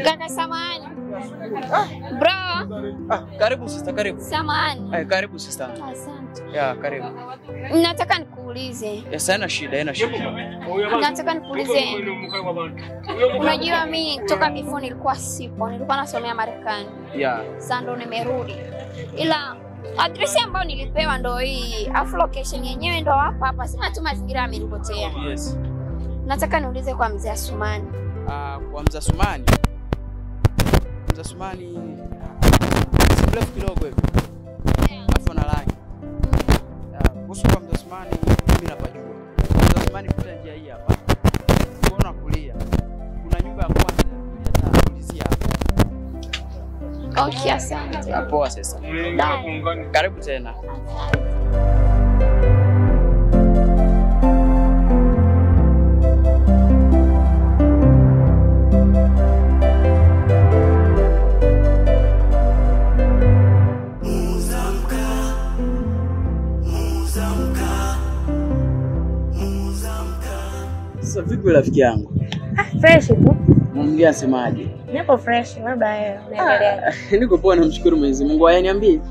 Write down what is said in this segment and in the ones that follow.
Kaka samahani. Bro. Karibu sister, karibu. Samahani. Karibu sister. Asante. Ya, karibu. Nataka nikuulize. Yes, haina shida, haina shida. Nataka nikuulize. Unajua mimi kutoka before nilikuwa sipo, nilikuwa nasomea Marekani. Yeah. Sasa ndo nimerudi. Ila address ambayo nilipewa ndo hii, afu location yenyewe ndo hapa. Sina tu mazingira yamenipotea. Yes. Nataka niulize kwa mzee Asumani. Kwa mzee Asumani. Mzee Asumani simrefu kidogo hivi. Afu na rangi. Kuhusu kwa mzee Asumani mimi napajua. Mzee Asumani pita njia hii hapa. Unaona kulia. Kuna nyumba ya kwanza nitaulizia hapa. Okay, asante. Poa sasa. Karibu tena. Sasa vipi rafiki yangu? Fresh tu. Mwambie asemaje? Nipo fresh, labda wewe unaendelea. Niko poa, namshukuru Mwenyezi Mungu. Haya, niambie.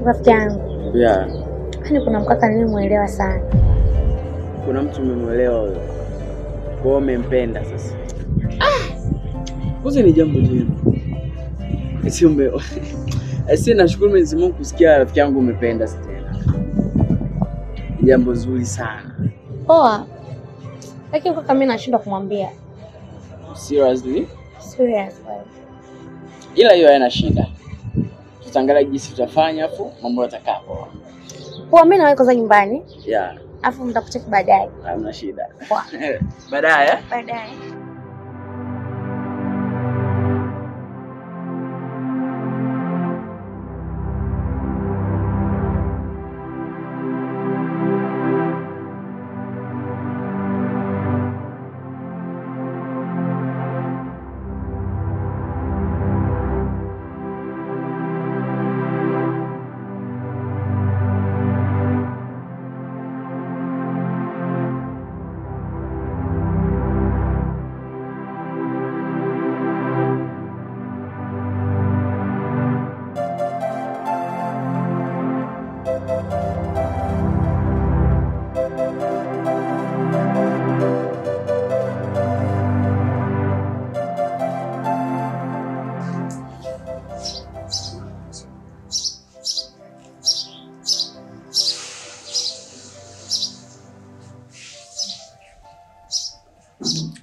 Rafiki yangu. Yeah. Hani kuna mkaka nilimuelewa sana. Kuna mtu umemuelewa wewe. Kwa hiyo umempenda sasa. Kwanza ni jambo jema. Sio mbeo. Asi nashukuru Mwenyezi Mungu kusikia rafiki yangu umependa tena. Jambo zuri sana. Poa. Lakini kaka mimi nashindwa kumwambia. Seriously? Seriously. Ila hiyo haina shida. Tutaangalia jinsi tutafanya afu mambo yatakapo. Poa, mimi nawe kwanza nyumbani. Yeah. Afu mtakucheki baadaye. Hamna shida. Poa. Baadaye? Baadaye.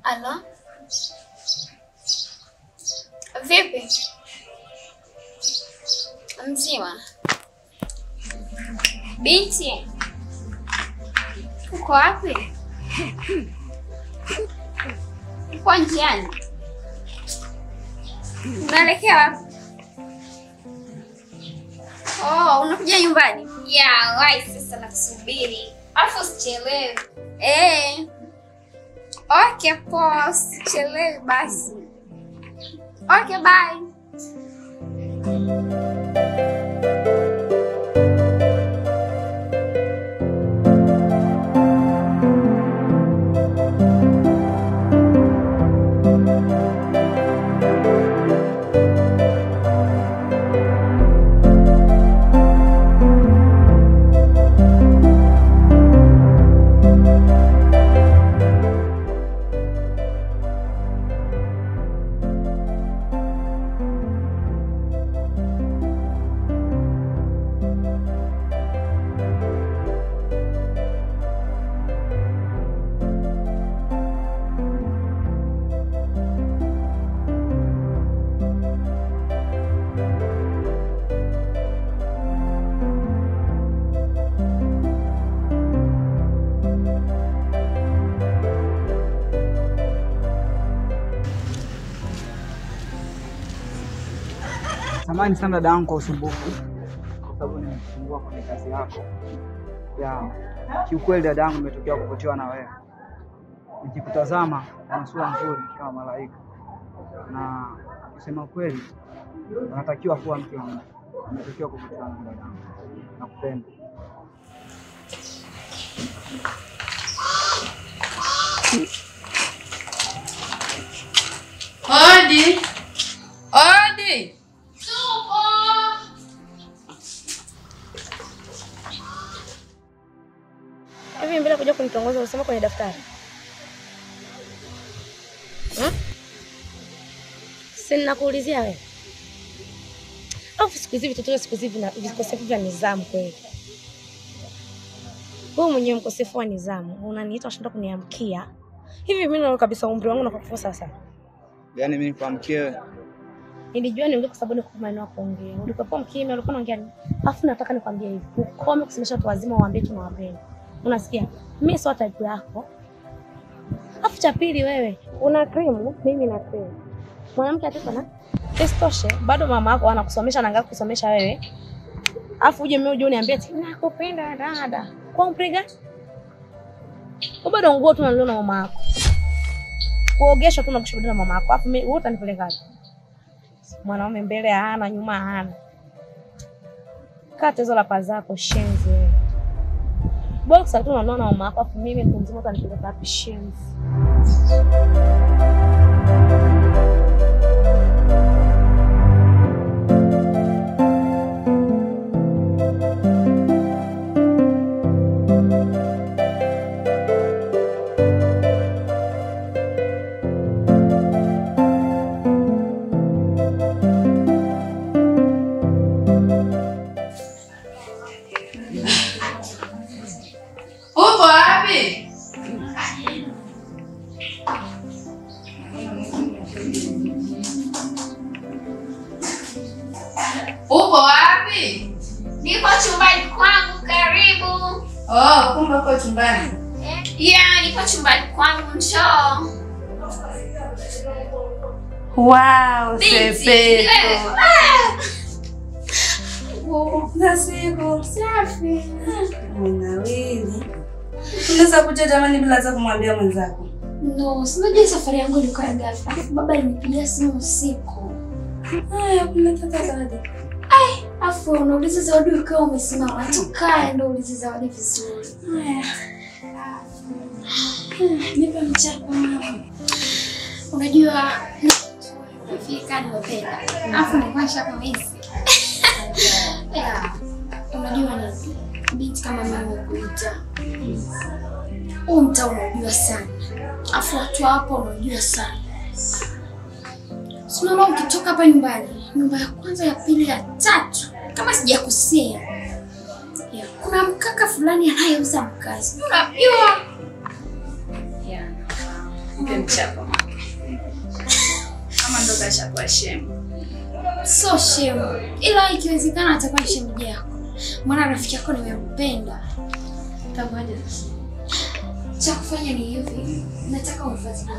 Alo? Vipi? Mzima? Binti? Uko wapi? Uko njiani? Unaelekea wapi? Oh, unakuja nyumbani? Ya, wai sasa nakusubiri. Afu usichelewe. Okay, poa, usichelewe basi. Okay, bye. Samahani sana dada yangu kwa usumbufu. Kwa sababu nimekusumbua kwenye kazi yako. Ya, kiukweli dada yangu nimetokea kupotewa na wewe. Nikikutazama una sura nzuri kama malaika. Na kusema kweli unatakiwa kuwa mke wangu. Unatakiwa kupotewa na dada yangu. Nakupenda. Hodi. hivi mbele kuja kunitongoza unasema kwenye daftari. Sina nakuulizia wewe. Au siku hizi vitoto siku hizi vikosefu vya nidhamu kweli. Wewe mwenyewe mkosefu wa nidhamu, unaniita unashinda kuniamkia. Hivi mimi naona kabisa umri wangu unakufa sasa. Yaani mimi nikwamkie wewe. Nilijua niongee kwa sababu niko maneno yako ongea. Ulikuwa mkimya, ulikuwa unaongea nini? Alafu nataka nikwambie hivi, ukome kusemesha watu wazima waambie tunawapenda. Unasikia? Mimi sio type yako. Alafu cha pili wewe, una cream, mimi na cream. Mwanamke ataka na testoshe, bado mama yako anakusomesha na ngaka kusomesha wewe. Alafu uje mimi uje uniambie eti nakupenda dada. Kwa umri gani? Bado nguo tu nalio na mama yako. Kuogesha tu na kushuhudia na mama yako. Alafu mimi wewe utanipeleka wapi? Mwanaume mbele hana, nyuma hana. Kata hizo lapa zako shenzi wewe. Boxa tu unaona mama yako, alafu mimi mtu mzima utanipeleka wapi shenzi? Uko wapi? Niko chumbani kwangu, karibu. Oh, kumbe uko chumbani. Yeah, niko chumbani kwangu, njoo. Wow, Sepetu. Nasiku safi. Mwanawili. Unaweza kuja jamani bila hata kumwambia mwenzako? No, sinaje safari yangu ilikuwa ya ghafla. Baba alinipigia simu usiku. Haya, kuna tata zawadi. Afu unauliza zawadi ukiwa umesimama. Tukae ndio uulize zawadi vizuri. Haya. Nipe mchapa mama. Unajua nifika nimependa. Afu nipasha kama hizi. Unajua nini? Binti kama mimi nimekuita. Mtaa unajua sana. Afu watu hapo unajua sana. Sinaona ukitoka hapa nyumbani, nyumba ya kwanza, ya pili, ya tatu, kama sijakosea. Kuna mkaka fulani anayeuza mkazi. Unajua? Nipe mchapa mama. Kama ndo kashakuwa shemu. So shemu. Ila ikiwezekana atakuwa shemeji yako. Maana rafiki yako nimempenda. Utakuwaje sasa? Cha kufanya ni hivi, nataka umfuatilie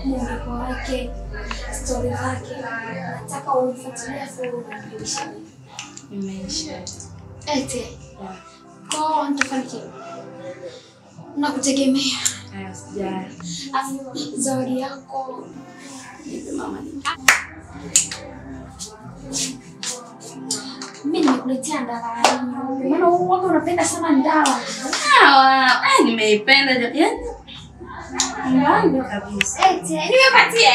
mwoneko wake, story zake, nataka umfuatilie afu unijulishe. Nimeisha. Ete. Kwa nitafanikiwa. Nakutegemea. Haya, usijali. Afu zawadi yako Nipe mama. mimi nimekuletea ndala. Maana wewe unapenda sana ndala. Nimeipenda yaani. Ndio kabisa. Ete, nimepatia.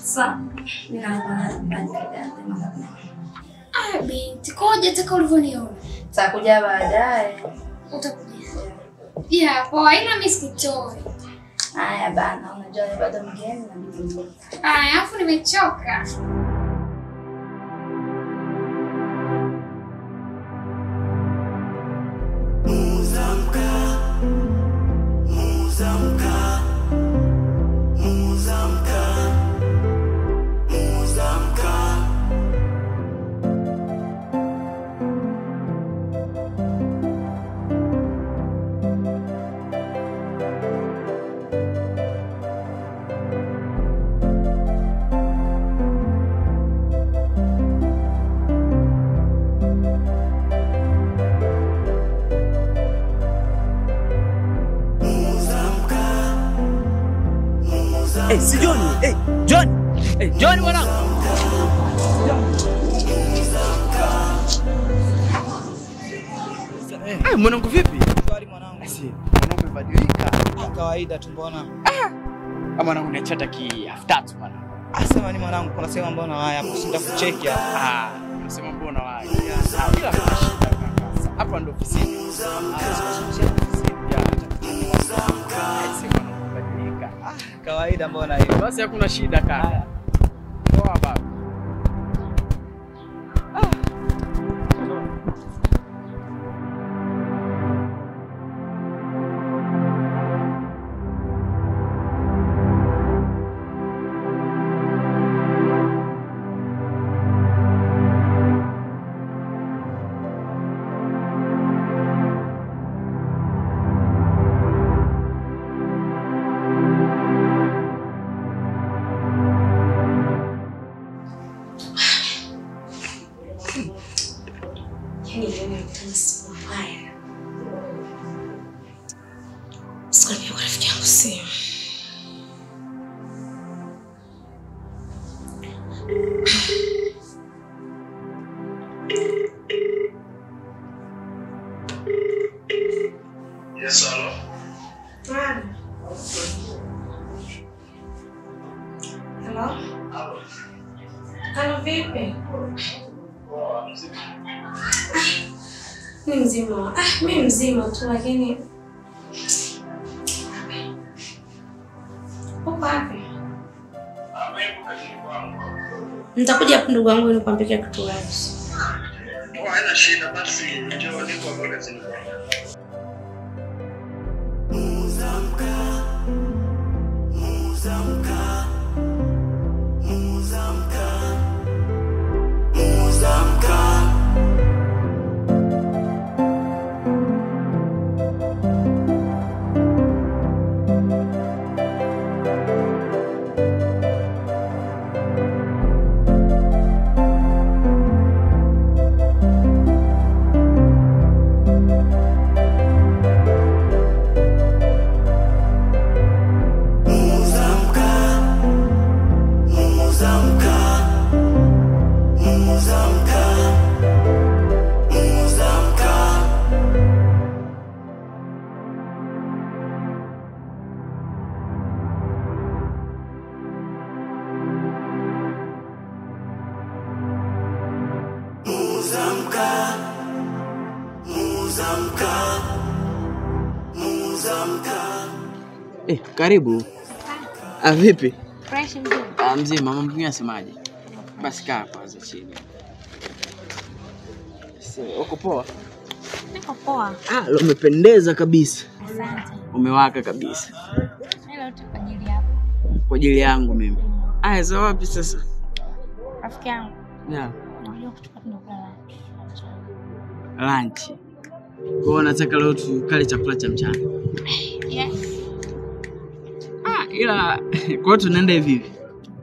Sasa ninaanza kubadilika mama. Binti, koje taka ulivyoniona. Takuja baadaye. Utakuja. Yeah, poa, ila mimi sikutoi. Haya bana, unajua bado mgeni na mimi. Aya, afu nimechoka. Si Johnny. John. Johnny mwanangu. Mwanangu vipi? Swali mwanangu. Mwanangu umebadilika. Kama kawaida tu mbona? Mwanangu nachata ki 3 mwanangu. Asema ni mwanangu, kuna sehemu ambayo na waya hapo shinda kucheki hapa. Unasema mbona wapi? Bila kuna shida kaka. Hapa ndo ofisini. Kawaida mbona hivi? Basi hakuna shida kaka. Poa baba. Yes, hello. Hello? Hello. Hello, vipi? Oh, mzima. Mimi mzima. Mimi mzima tu lakini uko wapi? Mimi karibu kwangu. Nitakuja hapo ndugu wangu nikwambie kitu wapi. Oh, haina shida basi njoo niko hapa kazini. Karibu. Vipi? Fresh mzima. Mzima, mambo mengine asemaje? Basi kaa kwanza chini. Uko poa? Niko poa. Leo umependeza kabisa. Asante. Umewaka kabisa. Leo tu kwa ajili yako. Kwa ajili yangu mimi. Za wapi sasa? Rafiki yangu. Yeah. Nakuja kuchukua tunakula Lunch. Kwa nataka leo tukale chakula cha mchana. Yes. Ila kwa tunaenda hivi.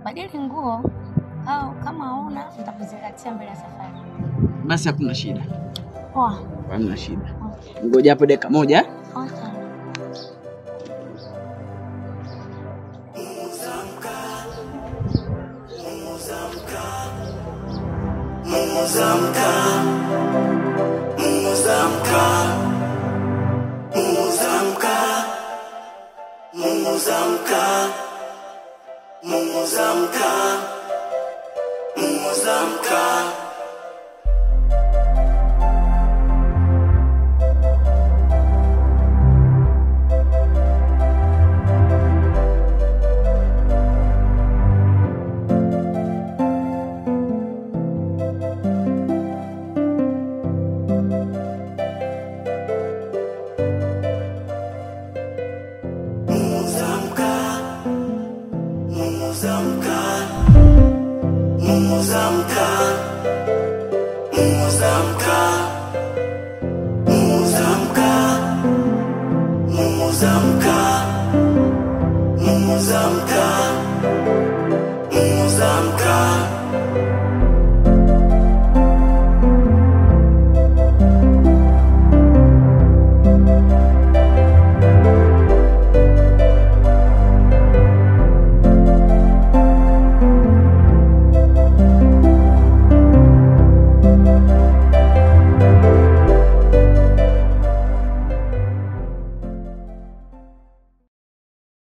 Badili nguo au kama hauna nitakuzingatia mbele ya safari. Basi hakuna shida. Poa. Hamna shida. Ngoja hapo dakika moja. Okay. Zamka